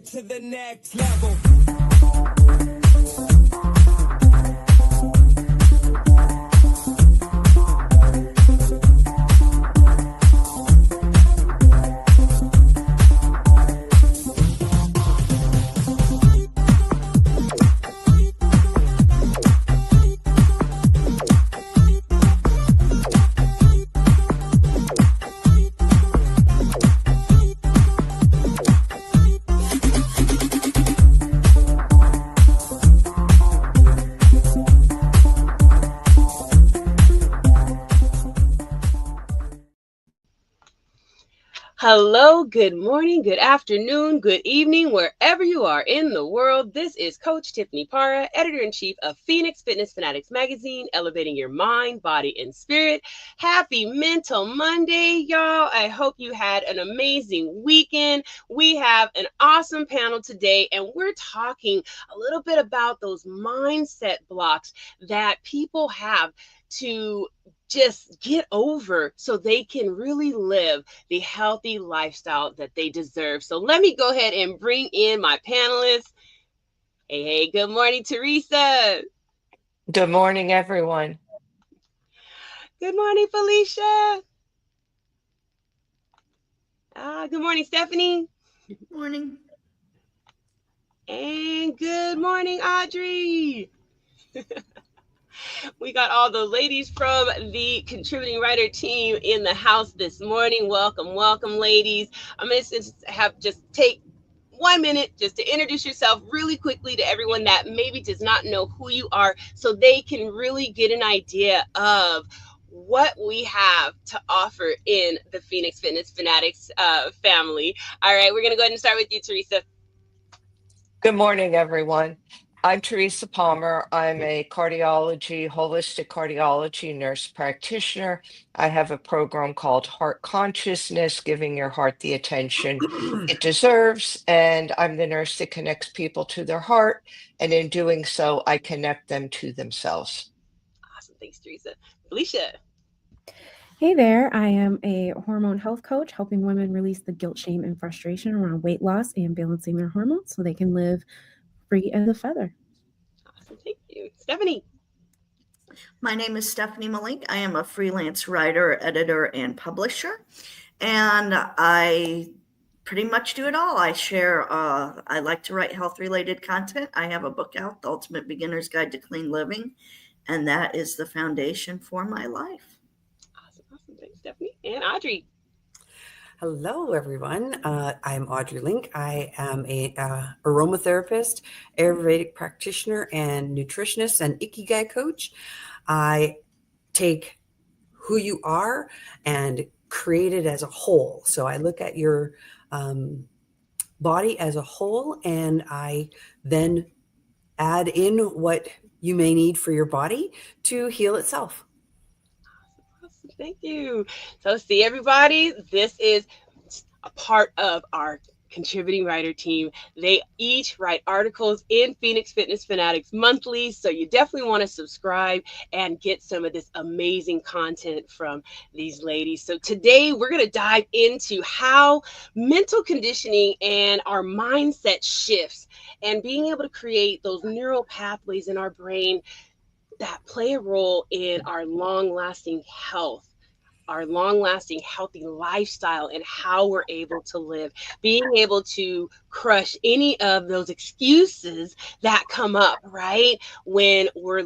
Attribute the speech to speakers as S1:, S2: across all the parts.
S1: to the next level.
S2: Hello, good morning, good afternoon, good evening, wherever you are in the world. This is Coach Tiffany Parra, editor-in-chief of Phoenix Fitness Fanatics magazine, elevating your mind, body, and spirit. Happy Mental Monday, y'all. I hope you had an amazing weekend. We have an awesome panel today, and we're talking a little bit about those mindset blocks that people have to just get over so they can really live the healthy lifestyle that they deserve. So let me go ahead and bring in my panelists. Hey, good morning, Teresa.
S3: Good morning, everyone.
S2: Good morning, Felicia. Good morning, Stephanie.
S4: Good morning.
S2: And good morning, Audrey. We got all the ladies from the contributing writer team in the house this morning. Welcome, welcome, ladies. I'm going to take 1 minute just to introduce yourself really quickly to everyone that maybe does not know who you are, so they can really get an idea of what we have to offer in the Phoenix Fitness Fanatics family. All right, we're going to go ahead and start with you, Teresa.
S3: Good morning, everyone. I'm Teresa Palmer. I'm a holistic cardiology nurse practitioner. I have a program called Heart Consciousness, giving your heart the attention it deserves. And I'm the nurse that connects people to their heart. And in doing so, I connect them to themselves.
S2: Awesome. Thanks, Teresa. Felicia.
S5: Hey there, I am a hormone health coach helping women release the guilt, shame, and frustration around weight loss and balancing their hormones so they can live free as a feather.
S2: Awesome, thank you. Stephanie.
S4: My name is Stephanie Malik. I am a freelance writer, editor, and publisher, and I pretty much do it all. I like to write health-related content. I have a book out, The Ultimate Beginner's Guide to Clean Living, and that is the foundation for my life.
S2: Awesome. Thanks, Stephanie. And Audrey.
S6: Hello, everyone. I'm Audrey Link. I am a aromatherapist, Ayurvedic practitioner, and nutritionist and Ikigai coach. I take who you are and create it as a whole. So I look at your body as a whole, and I then add in what you may need for your body to heal itself.
S2: Thank you. So see, everybody, this is a part of our contributing writer team. They each write articles in Phoenix Fitness Fanatics monthly, so you definitely want to subscribe and get some of this amazing content from these ladies. So today we're going to dive into how mental conditioning and our mindset shifts and being able to create those neural pathways in our brain that play a role in our long-lasting health, our long-lasting healthy lifestyle, and how we're able to live, being able to crush any of those excuses that come up, right, when we're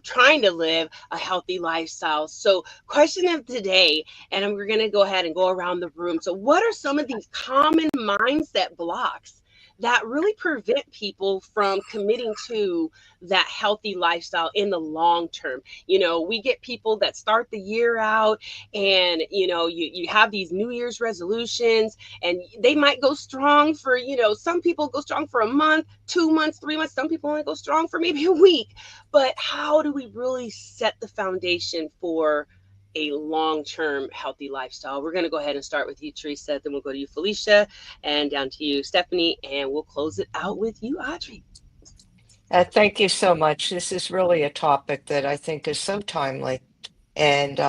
S2: trying to live a healthy lifestyle. So question of today, and we're going to go ahead and go around the room. So what are some of these common mindset blocks that really prevent people from committing to that healthy lifestyle in the long term? You know, we get people that start the year out and, you have these New Year's resolutions and they might go strong for, some people go strong for a month, 2 months, 3 months. Some people only go strong for maybe a week. But how do we really set the foundation for a long-term healthy lifestyle? We're going to go ahead and start with you, Teresa, then we'll go to you, Felicia, and down to you, Stephanie, and we'll close it out with you, Audrey.
S3: Thank you so much. This is really a topic that I think is so timely. And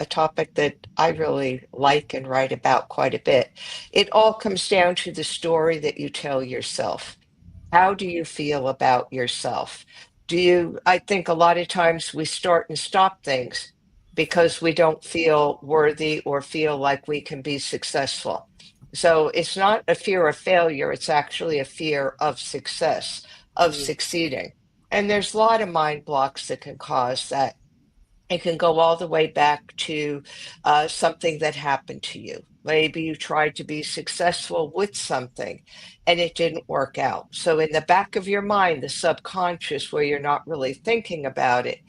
S3: a topic that I really like and write about quite a bit. It all comes down to the story that you tell yourself. How do you feel about yourself? I think a lot of times we start and stop things because we don't feel worthy or feel like we can be successful. So it's not a fear of failure, it's actually a fear of success, of
S2: Mm,
S3: succeeding. And there's a lot of mind blocks that can cause that. It can go all the way back to something that happened to you. Maybe you tried to be successful with something and it didn't work out. So, in the back of your mind, the subconscious, where you're not really thinking about it,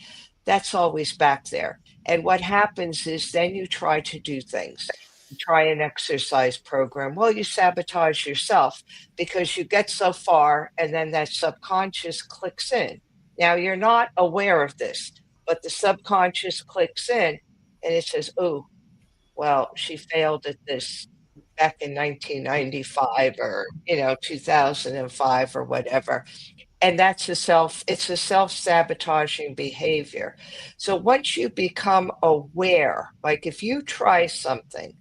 S3: that's always back there. And what happens is then you try to do things. You try an exercise program. Well, you sabotage yourself because you get so far and then that subconscious clicks in. Now, you're not aware of this, but the subconscious clicks in and it says, oh, well, she failed at this back in 1995 or 2005 or whatever. And it's a self-sabotaging behavior. So once you become aware, like if you try something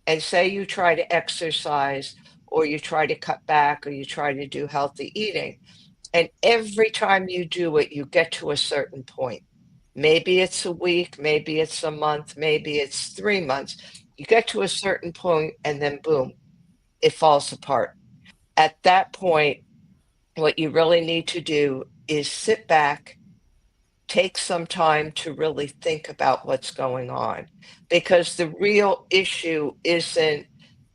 S3: and say you try to exercise or you try to cut back or you try to do healthy eating, and every time you do it, you get to a certain point. Maybe it's a week, maybe it's a month, maybe it's 3 months. You get to a certain point, and then boom, it falls apart. At that point, what you really need to do is sit back, take some time to really think about what's going on. Because the real issue isn't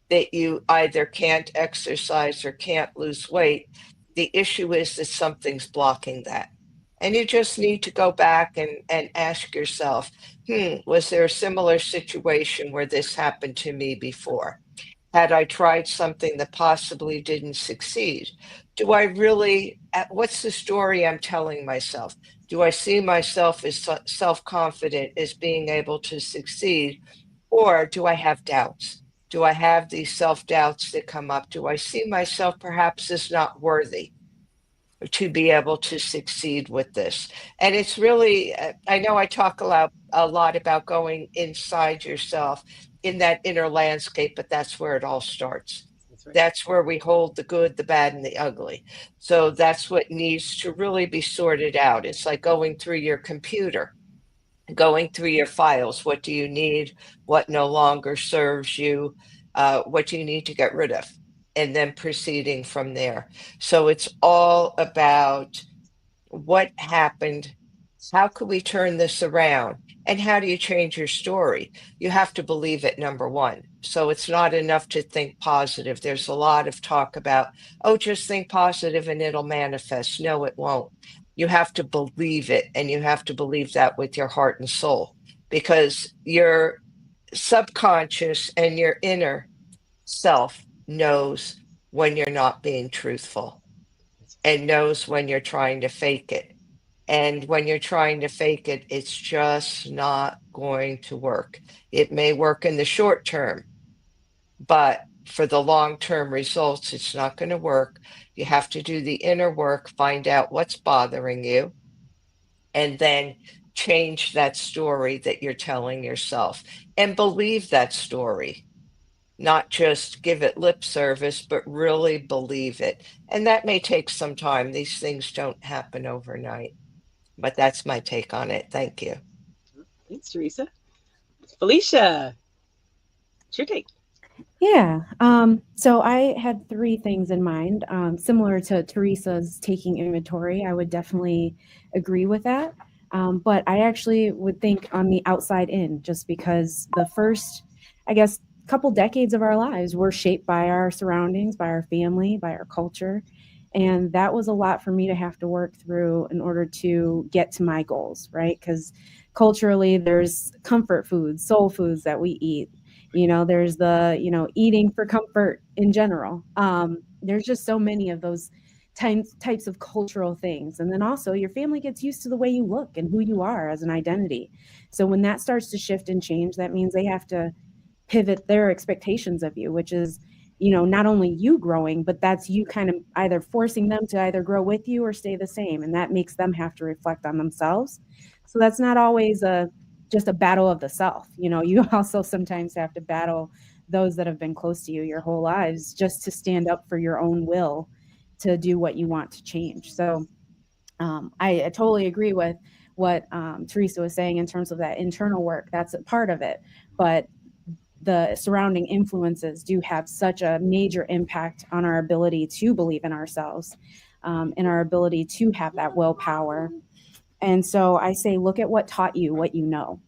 S3: that you either can't exercise or can't lose weight. The issue is that something's blocking that. And you just need to go back and ask yourself, was there a similar situation where this happened to me before? Had I tried something that possibly didn't succeed? Do I really, what's the story I'm telling myself? Do I see myself as self confident as being able to succeed? Or do I have doubts? Do I have these self doubts that come up? Do I see myself perhaps as not worthy to be able to succeed with this? And it's really, I know I talk a lot about going inside yourself in that inner landscape, but that's where it all starts.
S2: that's right.
S3: That's where we hold the good, the bad, and the ugly. So that's what needs to really be sorted out. It's like going through your computer, going through your files. What do you need? What no longer serves you? What do you need to get rid of? And then proceeding from there. So it's all about what happened, how could we turn this around, and how do you change your story? You have to believe it, number one. So it's not enough to think positive. There's a lot of talk about, oh, just think positive and it'll manifest. No, it won't. You have to believe it, and you have to believe that with your heart and soul, because your subconscious and your inner self knows when you're not being truthful and knows when you're trying to fake it. And when you're trying to fake it, it's just not going to work. It may work in the short term, but for the long term results, it's not going to work. You have to do the inner work, find out what's bothering you, and then change that story that you're telling yourself and believe that story. Not just give it lip service, but really believe it. And that may take some time. These things don't happen overnight. But that's my take on it. Thank you.
S2: Thanks, Teresa. Felicia, it's your take.
S5: Yeah. So I had three things in mind, similar to Teresa's taking inventory. I would definitely agree with that. But I actually would think on the outside in, just because the first, I guess, couple decades of our lives were shaped by our surroundings, by our family, by our culture. And that was a lot for me to have to work through in order to get to my goals, right? Because culturally, there's comfort foods, soul foods that we eat. There's the eating for comfort in general. There's just so many of those types of cultural things. And then also your family gets used to the way you look and who you are as an identity. So when that starts to shift and change, that means they have to pivot their expectations of you, which is not only you growing, but that's you kind of either forcing them to either grow with you or stay the same, and that makes them have to reflect on themselves. So that's not always just a battle of the self. You also sometimes have to battle those that have been close to you your whole lives just to stand up for your own will to do what you want to change. So I totally agree with what Teresa was saying in terms of that internal work. That's a part of it. But the surrounding influences do have such a major impact on our ability to believe in ourselves, and our ability to have that willpower. And so I say, look at what taught you what you know.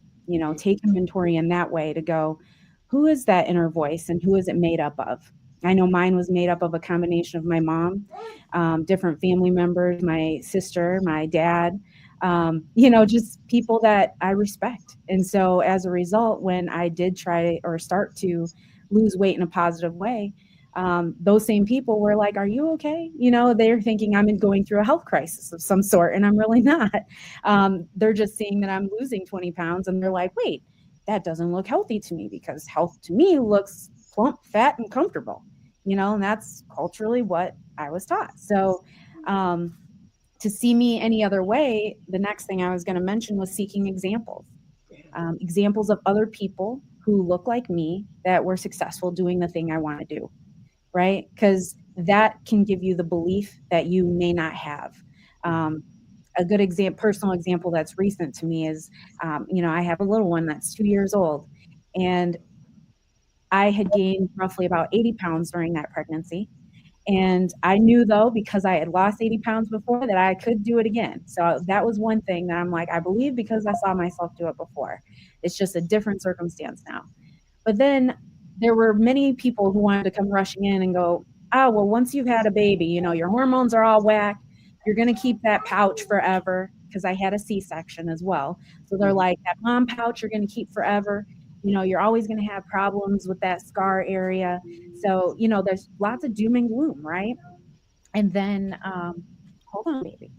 S5: Take inventory in that way to go, who is that inner voice and who is it made up of? I know mine was made up of a combination of my mom, different family members, my sister, my dad, just people that I respect. And so as a result, when I did try or start to lose weight in a positive way, those same people were like, are you okay? They're thinking I'm going through a health crisis of some sort, and I'm really not. They're just seeing that I'm losing 20 pounds, and they're like, wait, that doesn't look healthy to me, because health to me looks plump, fat, and comfortable, and that's culturally what I was taught. So, to see me any other way, the next thing I was going to mention was seeking examples, examples of other people who look like me that were successful doing the thing I want to do, right? Because that can give you the belief that you may not have. A good personal example that's recent to me is, I have a little one that's 2 years old, and I had gained roughly about 80 pounds during that pregnancy. And I knew, though, because I had lost 80 pounds before, that I could do it again. So that was one thing that I'm like, I believe, because I saw myself do it before. It's just a different circumstance now. But then there were many people who wanted to come rushing in and go, oh, well, once you've had a baby, your hormones are all whack. You're going to keep that pouch forever, because I had a C-section as well. So they're like, that mom pouch you're going to keep forever. You're always going to have problems with that scar area. So, there's lots of doom and gloom, right? And then, hold on, baby.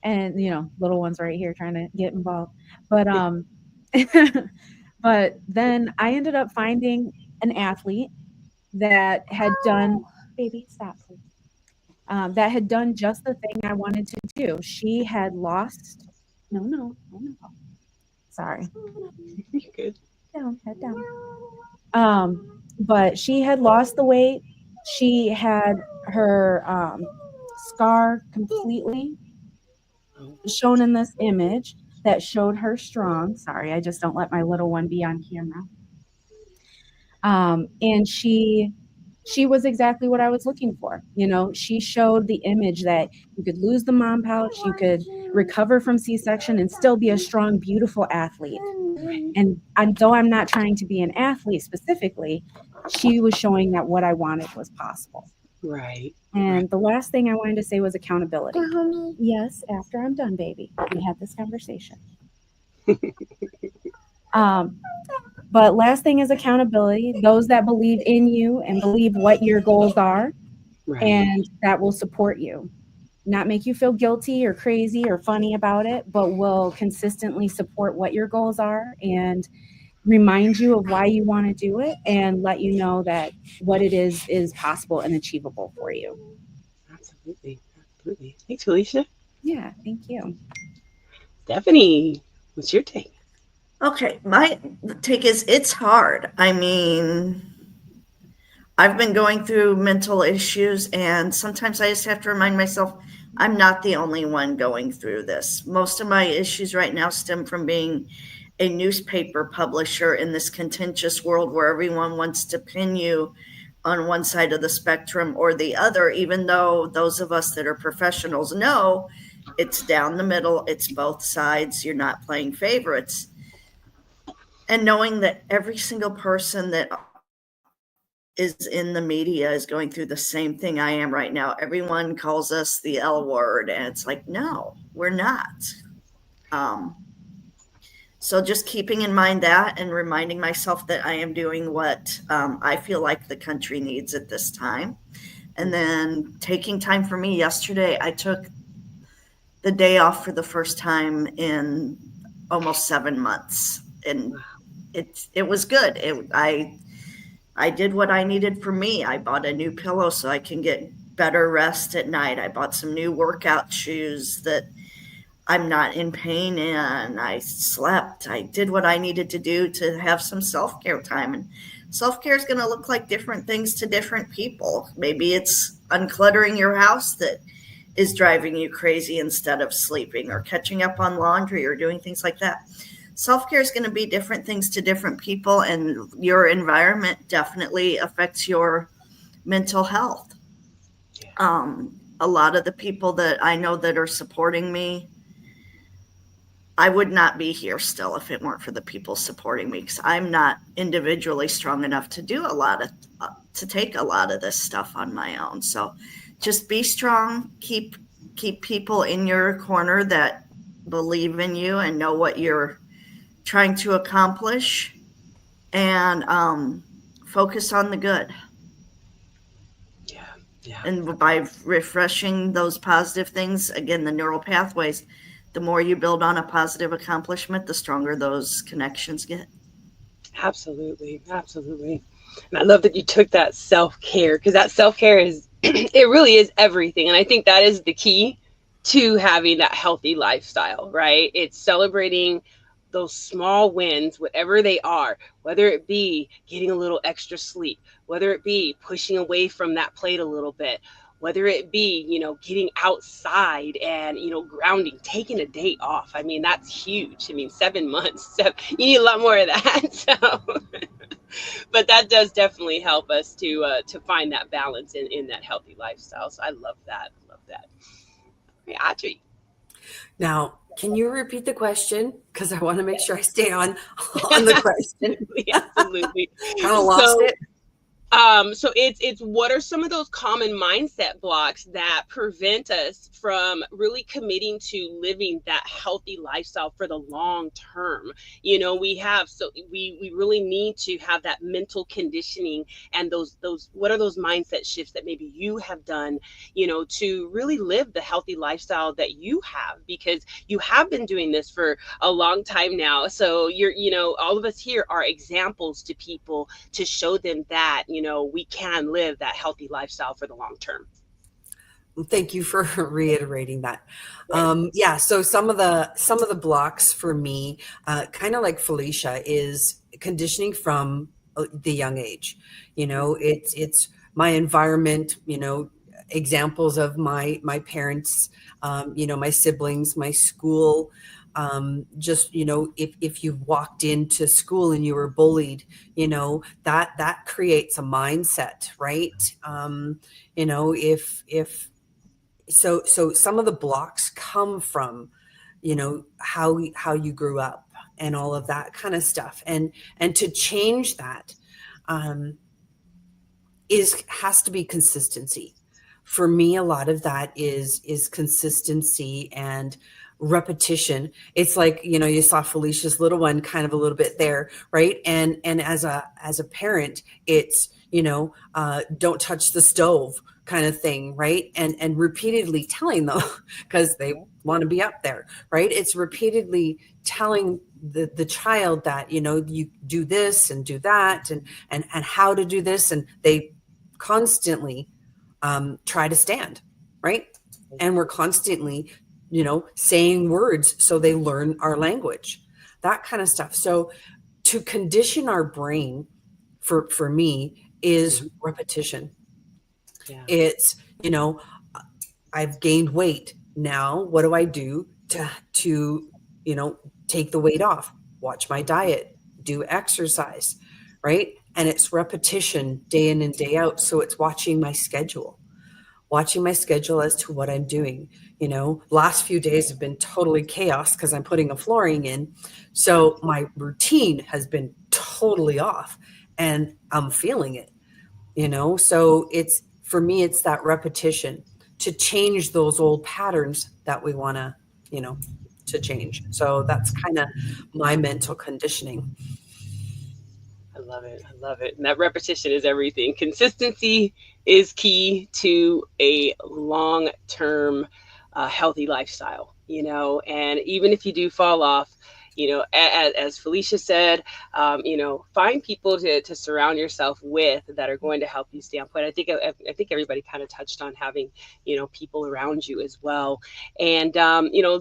S5: And, little one's right here trying to get involved. But, but then I ended up finding an athlete that had done, baby, stop, please. That had done just the thing I wanted to do. She had lost, no, sorry.
S2: You're good.
S5: Down, head down. But she had lost the weight. She had her scar completely shown in this image that showed her strong. Sorry, I just don't let my little one be on camera. And she was exactly what I was looking for. She showed the image that you could lose the mom pouch, you could recover from C-section and still be a strong, beautiful athlete. And though I'm not trying to be an athlete specifically, she was showing that what I wanted was possible.
S2: Right.
S5: And the last thing I wanted to say was accountability. Yes, after I'm done, baby. We had this conversation. But last thing is accountability. Those that believe in you and believe what your goals are,
S2: Right.
S5: and that will support you. Not make you feel guilty or crazy or funny about it, but will consistently support what your goals are and remind you of why you want to do it, and let you know that what it is possible and achievable for you.
S2: Absolutely. Absolutely. Thanks, Felicia.
S5: Yeah, thank you.
S2: Stephanie, what's your take?
S4: Okay, my take is it's hard. I mean, I've been going through mental issues, and sometimes I just have to remind myself I'm not the only one going through this. Most of my issues right now stem from being a newspaper publisher in this contentious world where everyone wants to pin you on one side of the spectrum or the other, even though those of us that are professionals know it's down the middle, it's both sides, you're not playing favorites. And knowing that every single person that is in the media is going through the same thing I am right now. Everyone calls us the L word, and it's like, no, we're not. So just keeping in mind that and reminding myself that I am doing what I feel like the country needs at this time. And then taking time for me. Yesterday, I took the day off for the first time in almost 7 months, and it was good. I did what I needed for me. I bought a new pillow so I can get better rest at night. I bought some new workout shoes that I'm not in pain and I slept. I did what I needed to do to have some self care time. And self care is going to look like different things to different people. Maybe it's uncluttering your house that is driving you crazy instead of sleeping, or catching up on laundry, or doing things like that. Self care is going to be different things to different people, and your environment definitely affects your mental health.
S2: Yeah.
S4: A lot of the people that I know that are supporting me, I would not be here still if it weren't for the people supporting me, because I'm not individually strong enough to do a lot of to take a lot of this stuff on my own. So just be strong, keep people in your corner that believe in you and know what you're trying to accomplish, and focus on the good.
S2: Yeah. Yeah.
S4: And by refreshing those positive things, again, the neural pathways, the more you build on a positive accomplishment, the stronger those connections get.
S2: Absolutely. Absolutely. And I love that you took that self care, because that self care is, it really is everything. And I think that is the key to having that healthy lifestyle, right? It's celebrating those small wins, whatever they are, whether it be getting a little extra sleep, whether it be pushing away from that plate a little bit, whether it be, getting outside and, grounding, taking a day off. I mean, that's huge. I mean, 7 months, so you need a lot more of that. So, but that does definitely help us to find that balance in that healthy lifestyle. So I love that. I love that. Okay, Audrey.
S6: Now, can you repeat the question? Because I want to make sure I stay on the question.
S2: Absolutely, absolutely.
S6: Kind of lost
S2: So
S6: it.
S2: so it's what are some of those common mindset blocks that prevent us from really committing to living that healthy lifestyle for the long term? We really need to have that mental conditioning, and those what are those mindset shifts that maybe you have done, to really live the healthy lifestyle that you have, because you have been doing this for a long time now. So all of us here are examples to people, to show them that we can live that healthy lifestyle for the long term.
S6: Thank you for reiterating that.
S2: Right.
S6: Yeah, so some of the blocks for me, kind of like Felicia, is conditioning from the young age. It's my environment. Examples of my parents, my siblings, my school. Just if you walked into school and you were bullied, that creates a mindset, right? If so some of the blocks come from how you grew up and all of that kind of stuff, and to change that um, has to be consistency. For me, a lot of that is consistency and repetition. It's like, you saw Felicia's little one kind of a little bit there, right? And as a parent, it's don't touch the stove kind of thing, right? And repeatedly telling them because they want to be up there, right? It's repeatedly telling the child that you do this and do that, and how to do this, and they constantly try to stand, right? And we're constantly saying words so they learn our language, that kind of stuff. So to condition our brain, for me, is repetition.
S2: Yeah.
S6: It's I've gained weight. Now what do I do to take the weight off? Watch my diet, do exercise, right? And it's repetition day in and day out. So it's watching my schedule as to what I'm doing. Last few days have been totally chaos because I'm putting a flooring in. So my routine has been totally off, and I'm feeling it, So for me, it's that repetition to change those old patterns that we want to change. So that's kind of my mental conditioning.
S2: I love it. I love it. And that repetition is everything. Consistency is key to a long term healthy lifestyle, and even if you do fall off, as Felicia said, find people to surround yourself with that are going to help you stay on point. I think everybody kind of touched on having, people around you as well. And,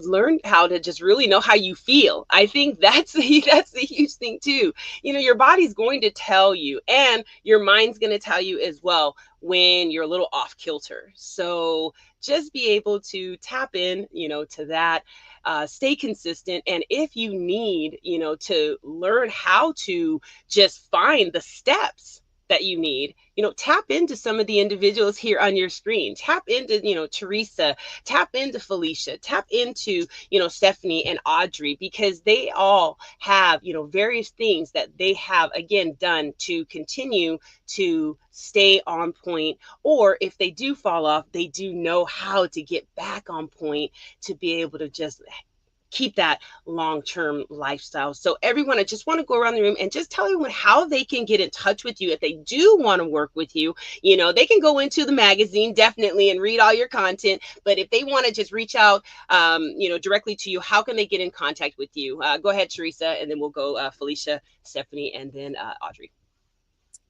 S2: learn how to just really know how you feel. I think that's that's the huge thing too. Your body's going to tell you, and your mind's going to tell you as well when you're a little off kilter. So just be able to tap in, to that, stay consistent. And if you need, to learn how to just find the steps that you need, tap into some of the individuals here on your screen. Tap into, Teresa, tap into Felicia, tap into, Stephanie and Audrey, because they all have, various things that they have, again, done to continue to stay on point. Or if they do fall off, they do know how to get back on point to be able to just keep that long-term lifestyle. So everyone, I just want to go around the room and just tell everyone how they can get in touch with you if they do want to work with you. They can go into the magazine definitely and read all your content, but if they want to just reach out, directly to you, how can they get in contact with you? Go ahead, Teresa, and then we'll go Felicia, Stephanie, and then Audrey.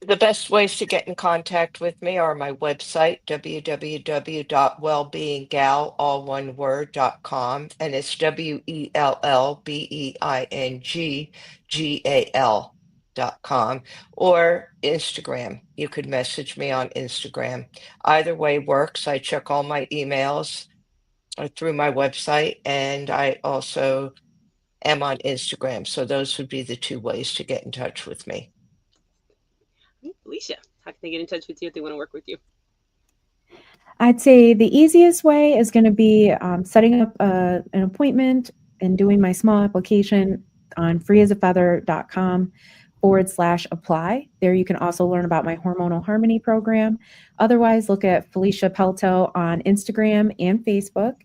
S3: The best ways to get in contact with me are my website, www.wellbeinggal, all one word.com, and it's WELLBEINGGAL.com, or Instagram. You could message me on Instagram. Either way works. I check all my emails through my website, and I also am on Instagram. So those would be the two ways to get in touch with me.
S2: Felicia, how can they get in touch with you if they want to work with you?
S5: I'd say the easiest way is going to be setting up an appointment and doing my small application on freeasafeather.com/apply. There you can also learn about my hormonal harmony program. Otherwise, look at Felicia Pelto on Instagram and Facebook,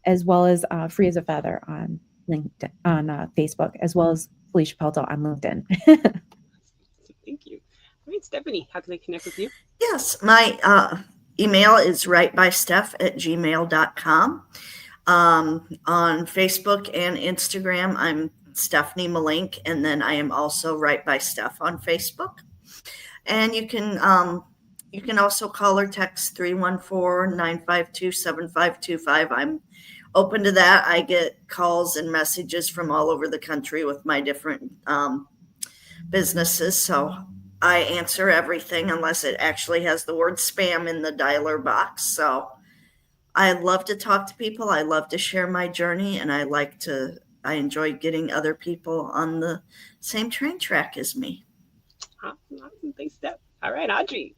S5: as well as Free as a Feather on LinkedIn, on Facebook, as well as Felicia Pelto on LinkedIn.
S2: Thank you. All right, Stephanie, how can they connect with you?
S4: Yes, my email is writebysteph@gmail.com. On Facebook and Instagram, I'm Stephanie Malink, and then I am also Right by Steph on Facebook. And you can also call or text 314-952-7525. I'm open to that. I get calls and messages from all over the country with my different businesses, so I answer everything unless it actually has the word spam in the dialer box. So I love to talk to people. I love to share my journey, and I enjoy getting other people on the same train track as me.
S2: Awesome. Thanks, Steph. All right, Audrey.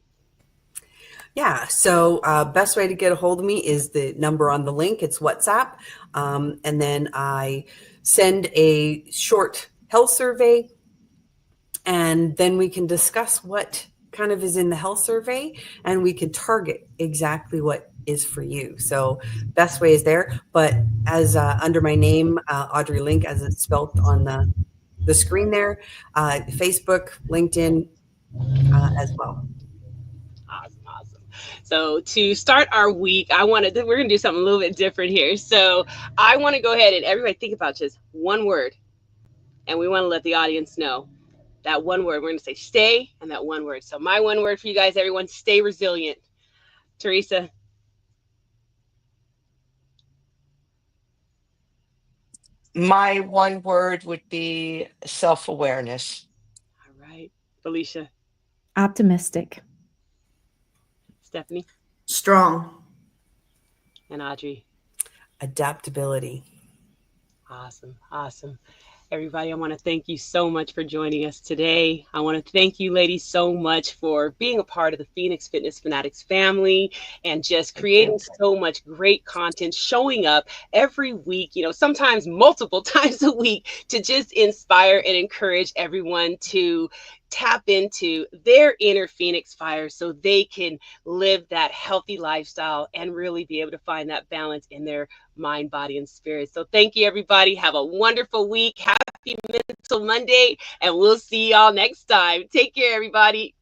S6: Yeah, so best way to get a hold of me is the number on the link. It's WhatsApp. And then I send a short health survey, and then we can discuss what kind of is in the health survey, and we can target exactly what is for you. So best way is there. But as under my name, Audrey Link, as it's spelled on the screen there, Facebook, LinkedIn as well.
S2: Awesome. So to start our week, we're going to do something a little bit different here. So I want to go ahead and everybody think about just one word, and we want to let the audience know that one word. We're going to say stay, and that one word. So my one word for you guys, everyone, stay resilient. Teresa.
S3: My one word would be self-awareness.
S2: All right. Felicia.
S5: Optimistic.
S2: Stephanie.
S4: Strong.
S2: And Audrey.
S6: Adaptability.
S2: Awesome. Everybody, I want to thank you so much for joining us today. I want to thank you, ladies, so much for being a part of the Phoenix Fitness Fanatics family and just creating so much great content, showing up every week, sometimes multiple times a week, to just inspire and encourage everyone to tap into their inner Phoenix fire so they can live that healthy lifestyle and really be able to find that balance in their mind, body, and spirit. So thank you, everybody. Have a wonderful week. Happy Mental Monday, and we'll see y'all next time. Take care, everybody.